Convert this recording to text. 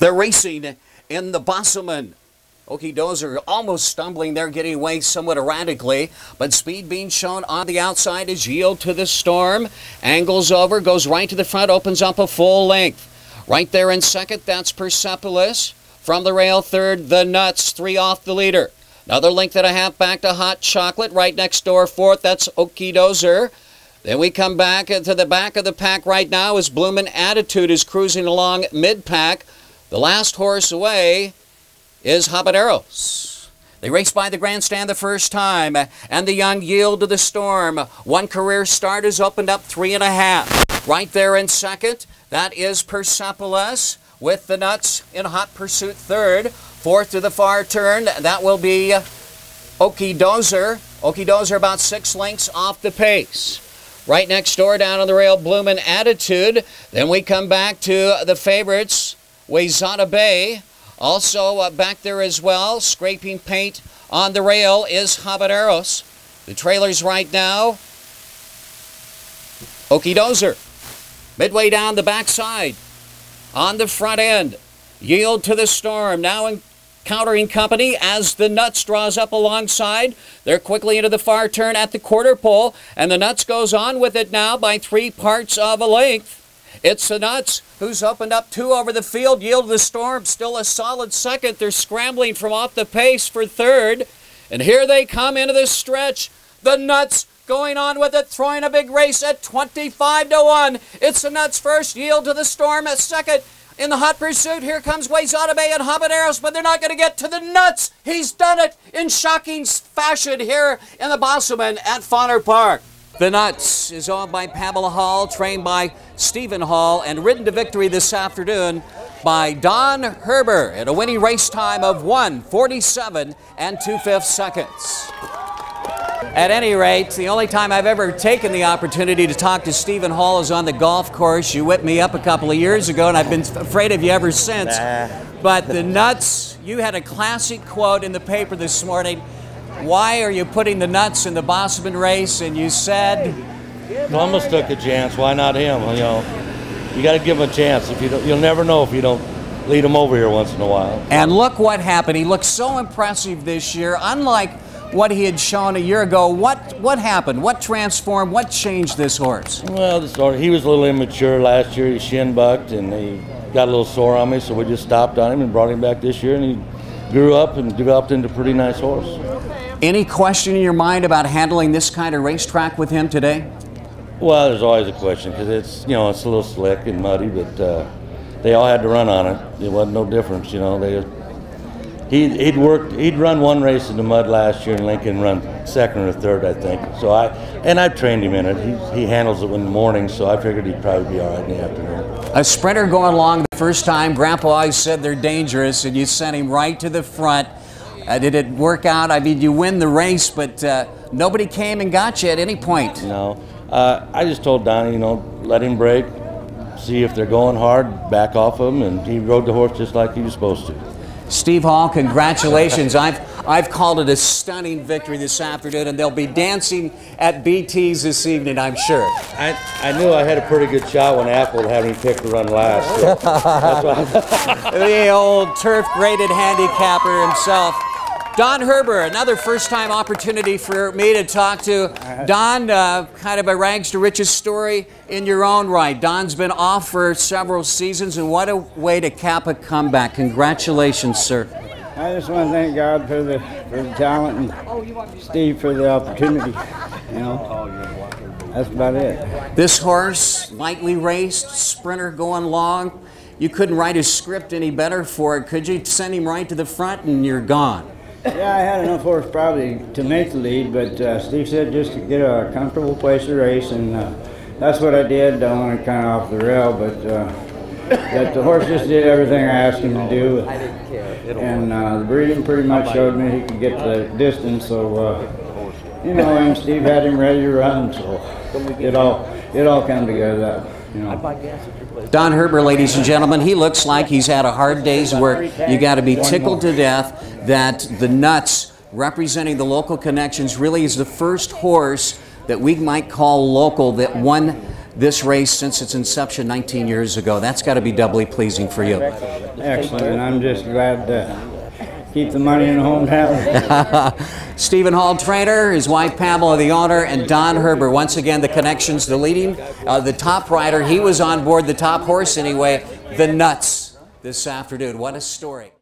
They're racing in the Bosselman. Okie Dozer almost stumbling there, getting away somewhat erratically, but speed being shown on the outside is Yield to the Storm. Angles over, goes right to the front, opens up a full length. Right there in second, that's Persepolis. From the rail, third, the Nutz, 3 off the leader. Another length and a half back to Hot Chocolate. Right next door, fourth, that's Okie Dozer. Then we come back to the back of the pack right now as Bloomin' Attitude is cruising along mid-pack. The last horse away is Habaneros. They raced by the grandstand the first time, and the young Yield to the Storm. One career start has opened up 3.5. Right there in second, that is Persepolis, with the Nutz in hot pursuit third. Fourth to the far turn, that will be Okie Dozer. Okie Dozer about 6 lengths off the pace. Right next door down on the rail, Bloomin' Attitude. Then we come back to the favorites, Wayzata Bay. Also back there as well, scraping paint on the rail is Habaneros. The trailers right now, Okie Dozer. Midway down the backside, on the front end, Yield to the Storm. Now encountering company as the Nutz draws up alongside. They're quickly into the far turn at the quarter pole, and the Nutz goes on with it now by 3 parts of a length. It's the Nutz who's opened up 2 over the field. Yield to the Storm still a solid second. They're scrambling from off the pace for third. And here they come into the stretch. The Nutz going on with it, throwing a big race at 25-1. It's the Nutz first, Yield to the Storm at second. In the hot pursuit, here comes Wayzata Bay and Habaneros, but they're not going to get to the Nutz. He's done it in shocking fashion here in the Bosselman at Fonner Park. The Nutz is owned by Pamela Hall, trained by Stephen Hall, and ridden to victory this afternoon by Don Herber at a winning race time of 1:47 2/5 seconds. At any rate, the only time I've ever taken the opportunity to talk to Stephen Hall is on the golf course. You whipped me up a couple of years ago, and I've been afraid of you ever since. But the Nutz, you had a classic quote in the paper this morning. Why are you putting the Nutz in the Bosselman race? And you said, Columbus took a chance. Why not him? You know, you got to give him a chance. If you don't, you'll never know if you don't lead him over here once in a while. And look what happened. He looked so impressive this year, unlike what he had shown a year ago. What happened? What transformed? What changed this horse? Well, he was a little immature last year. He shin bucked and he got a little sore on me, so we just stopped on him and brought him back this year, and he grew up and developed into a pretty nice horse. Any question in your mind about handling this kind of racetrack with him today? Well, there's always a question because it's, you know, it's a little slick and muddy, but they all had to run on it. It wasn't no difference, you know. He'd run one race in the mud last year in Lincoln, run second or third, I think. So I trained him in it. He handles it in the morning, so I figured he'd probably be all right in the afternoon. A sprinter going along the first time, Grandpa always said they're dangerous, and you sent him right to the front. Did it work out? I mean, you win the race, but nobody came and got you at any point. No. I just told Donnie, you know, let him break, see if they're going hard, back off them, and he rode the horse just like he was supposed to. Steve Hall, congratulations. I've called it a stunning victory this afternoon, and they'll be dancing at BT's this evening, I'm sure. I knew I had a pretty good shot when Apple had me pick to run last. So that's why. The old turf-graded handicapper himself. Don Herber, another first-time opportunity for me to talk to. Don, kind of a rags to riches story in your own right. Don's been off for several seasons, and what a way to cap a comeback. Congratulations, sir. I just want to thank God for the talent and Steve for the opportunity. You know, that's about it. This horse, lightly raced, sprinter going long. You couldn't write a script any better for it, could you? Send him right to the front, and you're gone. Yeah, I had enough horse probably to make the lead, but Steve said just to get a comfortable place to race, and that's what I did. I went kind of off the rail, but the horse just did everything I asked him to do, and the breeding pretty much showed me he could get the distance. So you know, and Steve had him ready to run, so it all came together. That, you know. Don Herber, ladies and gentlemen, he looks like he's had a hard day's work. You got to be tickled to death that the Nutz, representing the local connections, really is the first horse that we might call local that won this race since its inception 19 years ago. That's got to be doubly pleasing for you. Excellent. I'm just glad to keep the money in the hometown. Stephen Hall, trainer, his wife Pamela, the owner, and Don Herber. Once again, the connections, the leading, the top rider. He was on board the top horse anyway, the Nutz, this afternoon. What a story.